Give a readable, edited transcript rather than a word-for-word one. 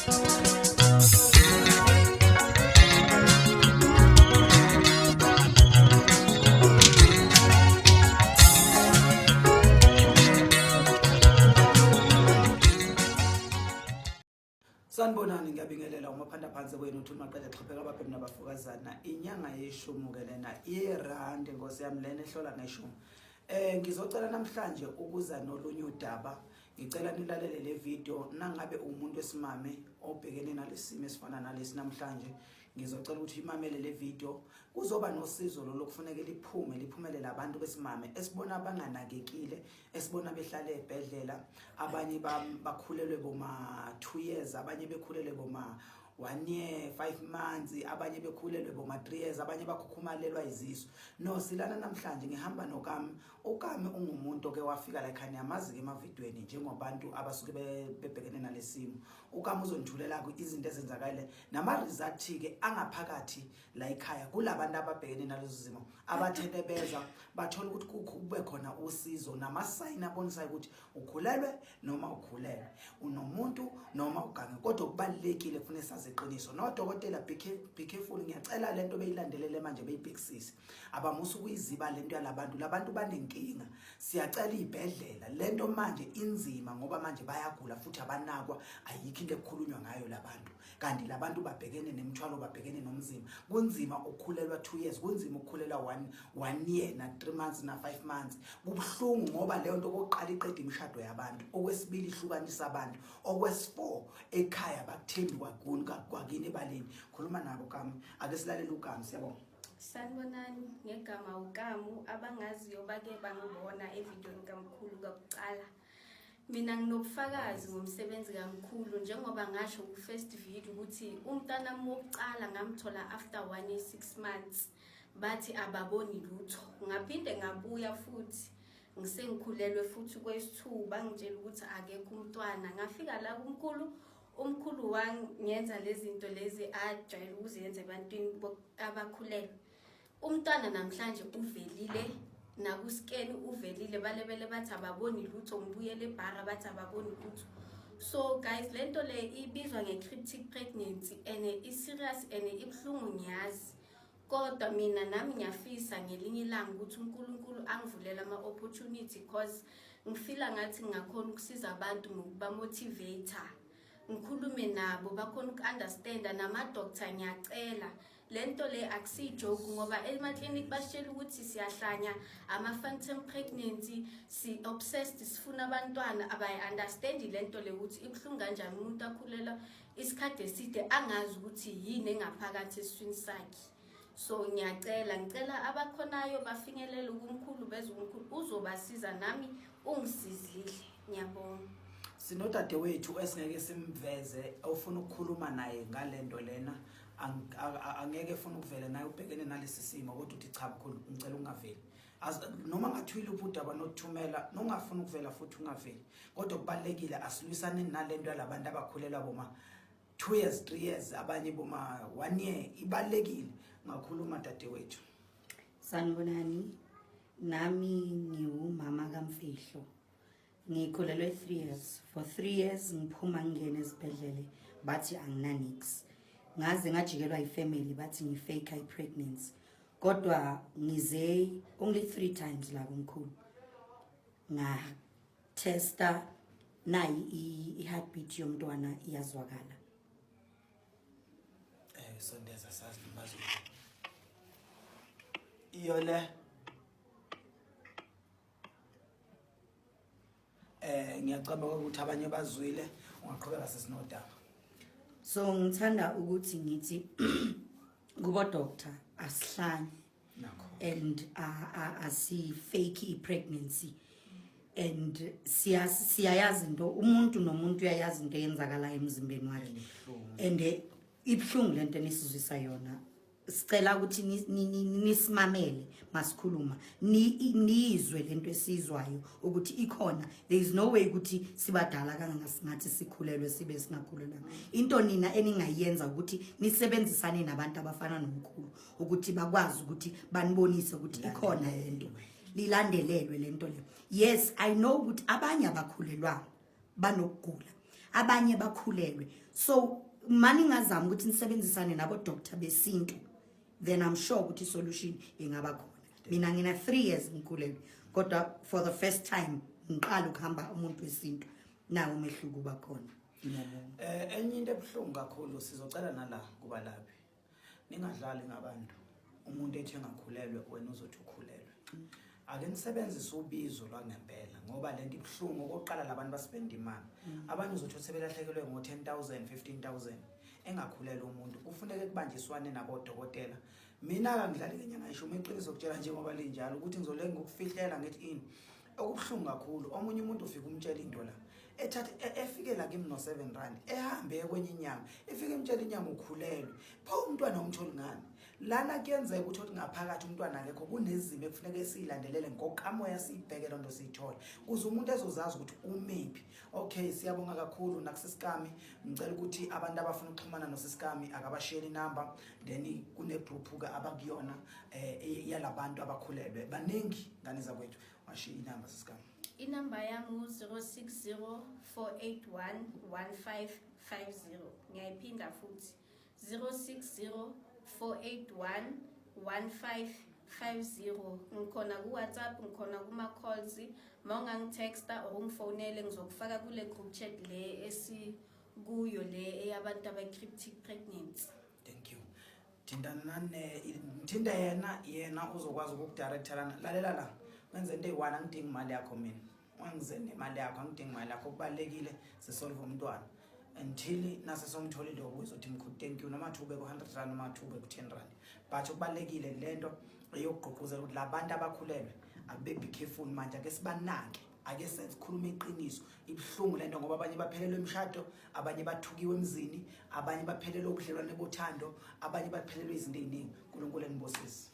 Sanibonani, ngiyabingelela umaphanda phansi kwenu uthi maqede xhipheka ababhemi nabafokazana inyanga yeshumi ke lena irandi Nkosi yami lena ehlola ngeshumi. Ngizocela namhlanje ukuza nolunye udaba. Ngicela nilalele le video nangabe umuntu wesimame obhekene nalesimo esifana nalesi namhlanje. Ngizocela ukuthi imamele le video kuzoba nosizo lokufuneka liphumelele abantu besimame esibona abanganakekile, esibona behlale ebhedlela, abanye bakhulelwe boma 2 years, abanye bekhulelwe boma 1 year 5 months, abanye bekhulelwe boma 3 years, abanye bakhukhumalelwa izisu. No, silana namhlanje ngihamba nokami. Ukami ungumuntu ke wafika la ekhaya, yamazi ke emavidweni njengobantu abasuke bebhekene nalesimo. Ukami uzonithulela izinto ezenzakale nama result ke angaphakathi la ekhaya kulabantu ababhekene nalezo zimo, abathende beza bathola ukuthi kube khona usizo nama sign abonisayo ukuthi ukhulelwe noma ukhulelwe, unomuntu noma ugange. Kodwa kubalekile kufanele sazi iqiniso. No dokotela, be careful, ngiyacela lento beyilandelele manje beyibhekisise. Abamusu kuyiziba lento yalabantu, labantu banenkinga. Siyacela ibhedlela lento manje inzima ngoba manje bayagula futhi abanakwa, ayikho into ekukhulunywa ngayo labantu. Kanti labantu babhekene nemithwalo, babhekene nomzima. Kunzima ukukhulelwa 2 years, kunzima ukukhulelwa 1 year na 3 months na 5 months. Kubuhlungu ngoba leyo nto kokuqala iqeda imishado yabantu, okwesibili ihlukanisa abantu, okwesi4 ekhaya bakuthembi kwakini ebaleni. Khuluma nabo kami, ake silalele ukami. Siyabonga. Sanibonani, ngegama ukamu, abangaziyo bake bangibona evidweni kamkhulu kakuqala. Mina nginobufakazi ngomsebenzi kamkhulu njengoba ngasho ku first video ukuthi umntana wokuqala ngamthola after 1 year 6 months. Bathi ababoni lutho. Ngaphinde ngabuya futhi ngisengikhulelwe futhi kwesithuba bangitshela ukuthi akekho umntwana. Ngafika la umkhulu wangenza lezi zinto lezi ajayele ukuzenza ebantwini abakhulelwe. Umntwana namhlanje uvelile, nakuskeni uvelile, balebele bathi ababoni lutho, ngibuyele ebhara bathi ababoni lutho. So guys, lento le ibizwa nge-cryptic pregnancy and i-serious and ibhlungu ngiyazi. Kodwa mina nami ngiyafisa ngelinye ilanga ukuthi uNkulunkulu angivulela ama-opportunity because ngifila ngathi ngingakhona ukusiza abantu ngokubamotivator. Ngikhulume nabo bakhona uku-understand, nama-doctor ngiyacela. Lento le akusijoke ngoba ema-clinic basitshela ukuthi siyahlanya ama-phantom pregnancy, si-obsessed, sifuna abantwana, abayi-understand lento le ukuthi ibhlungu kanjani umuntu akhulela isikhathi eside angazi ukuthi yini engaphakathi esiswini sakhe. So ngicela abakhonayo bafinyelele kumkhulu bezumkhulu uzobasiza, nami ungisizile. Ngiyabonga. Sinodade wethu esingeke simveze ofuna ukukhuluma naye ngalento lena. Angeke ufuna ukuvela naye ubhekene nalesi simo kodwa uthi cha mkhulu ngicela ungaveli. Noma ngathwila ubudaba nokuthumela nongafuna ukuvela futhi ungaveli. Kodwa kubalekile asilwisane nalento yalabantu abakhulelwa boma 2 years 3 years, abanye boma 1 year. Ibalekile ngakhuluma dade wethu. Sanibonani, nami ngiwumama kaMfihlo. Ngikhulelwe 3 years. For 3 years ngiphuma ngene esibhedlele bathi anginanix. Ngaze ngajikelwa ifamily bathi ngifake pregnancy. Kodwa ngize only 3 times la kumkhulu. Nga testa nayi i-heartbeat yomntwana iyazwakala. Sondeza sazi mazo. Iyole ngiyacabanga ukuthi abanye bazwile, ungaqhubeka sesinodaba. So ngithanda ukuthi ngithi kubo doctor asihlanye nakho and asi fake pregnancy and siyayazi into umuntu nomuntu uyayazi into eyenzakala emzimbeni wakhe and ibhlungu lento nisizwisa yona. Sicela ukuthi nisimamele masikhuluma, nizwe lento esizwayo ukuthi ikhona. There is no way ukuthi sibadala kangasingathi sikhulelwe sibe singakhulelanga. Into nina eningayenza ukuthi nisebenzisane nabantu abafana nomkhulu ukuthi bakwazi ukuthi banibonise ukuthi ikhona lento, lilandelelwe lento le. Yes, I know ukuthi abanye abakhulelwa banokugula, abanye bakhulelwe So mani ngazama ukuthi nisebenzisane nabo doctor besintu, then I'm sure ukuthi solution ingaba khona. Mina ngina 3 years ngikhulelwe, kodwa for the first time ngiqala ukuhamba umuntu wesintu, nawo umehluko uba khona. Enye into ebuhlungu kakhulu sizocela nala kubalaphi. Ningadlali ngabantu. Umuntu ethi engakhulelwe wena uzothi ukhulelwe. Ake nisebenzise ubizo lwangempela ngoba lento ibhlungu okoqala labantu baspend imali. Abanye uzothi sebelahlekelwe ngo 10,000 15,000 engakhulelwe umuntu. Kufuneka kubanjiswane nabo dokotela. Mina akangidlali ngenyanga yishumi eqiniso ukutshela njengoba linjalo ukuthi ngizolenga ukufihlela ngithi ini. Okubhlungu kakhulu omunye umuntu ufika umtshela into la. Ethathe efike la kimi no 7 rand ehambe kwenye inyanga efike imtshela inyanga ukhulelwe pha umntwana umtholi ngani lana kuyenzeka ukuthi ngaphakathi umntwana akekho kunezimo ekufuneka siyilandelele ngokamoya siyibheke lonto siyithola kuze umuntu ezozazi ukuthi umephi. Okay, siyabonga kakhulu nakusiskami ngicela ukuthi abantu abafuna ukuxhumana noSiskami akabashare inamba, then kune group ka abakuyona yalabantu abakhulelwe baningi ngane zakwethu. Washiya inamba Siskami. Inamba yami 060-481-1550. Ngiyayiphinda futhi 060-481-1550. Ngikhona ku WhatsApp, ngikhona kuma calls, mawungangitexta or ungifonele ngizokufaka kule group chat le esikuyo le eyabantu cryptic pregnancy. Thank you. Thinda yena uzokwazi ukukudirectorana. Lalela la. Wenze into eyi-1 angidingi imali yakho mina. Wangize nemali yakho angidingi imali yakho kubalekile sisolve umntwana. Until nase somtholile uzothi mkhulu thank you noma thube ku 100 rand noma thube ku 10 rand. But kubalekile lento eyokugqugquzela ukuthi labantu abakhulelwe abe be careful manje ake sibanake. Ake sikhulume iqiniso. Ibhlungu lento ngoba abanye baphelelwe emshado, abanye bathukiwe emzini, abanye baphelelwe ubudlelwane bothando, abanye baphelelwe izinto eziningi. uNkulunkulu enibusise.